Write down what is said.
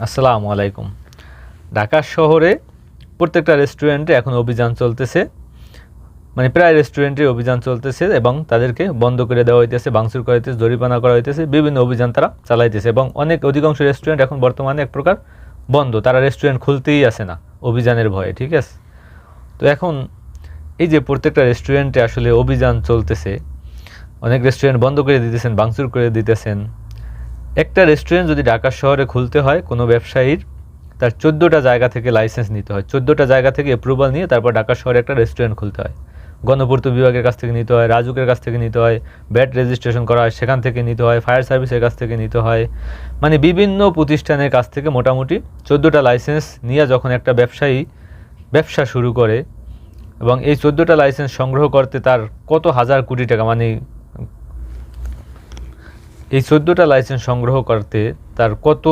আসসালামু আলাইকুম। ঢাকা শহরে প্রত্যেকটা রেস্টুরেন্টে এখন অভিযান চলতেছে, মানে প্রায় রেস্টুরেন্টে অভিযান চলতেছে এবং তাদেরকে বন্ধ করে দেওয়া হইতেছে, ভাঙচুর করা হইতেছে, জরিমানা করা হইতেছে, বিভিন্ন অভিযান তারা চালাইতেছে এবং অধিকাংশ রেস্টুরেন্ট এখন বর্তমানে এক প্রকার বন্ধ, তারা রেস্টুরেন্ট খুলতেই আসে না অভিযানের ভয়ে। ঠিক আছে, তো এখন এই যে প্রত্যেকটা রেস্টুরেন্টে আসলে অভিযান চলতেছে, অনেক রেস্টুরেন্ট বন্ধ করে দিতেছেন, ভাঙচুর করে দিতেছেন। একটা রেস্টুরেন্ট যদি ঢাকা শহরে খুলতে হয় কোনো ব্যবসায়ীর, তার 14টা জায়গা থেকে লাইসেন্স নিতে হয়, 14টা জায়গা থেকে অ্যাপ্রুভাল নিয়ে তারপর ঢাকা শহরে একটা রেস্টুরেন্ট খুলতে হয়। গণপূর্ত বিভাগের কাছ থেকে নিতে হয়, রাজুকের কাছ থেকে নিতে হয়, ব্যাট রেজিস্ট্রেশন করা হয় সেখান থেকে নিতে হয়, ফায়ার সার্ভিসের কাছ থেকে নিতে হয়, মানে বিভিন্ন প্রতিষ্ঠানের কাছ থেকে মোটামুটি 14টা লাইসেন্স নিয়ে যখন একটা ব্যবসায়ী ব্যবসা শুরু করে, এবং এই 14টা লাইসেন্স সংগ্রহ করতে তার কত হাজার কোটি টাকা, মানে এই 14টা লাইসেন্স সংগ্রহ করতে তার কত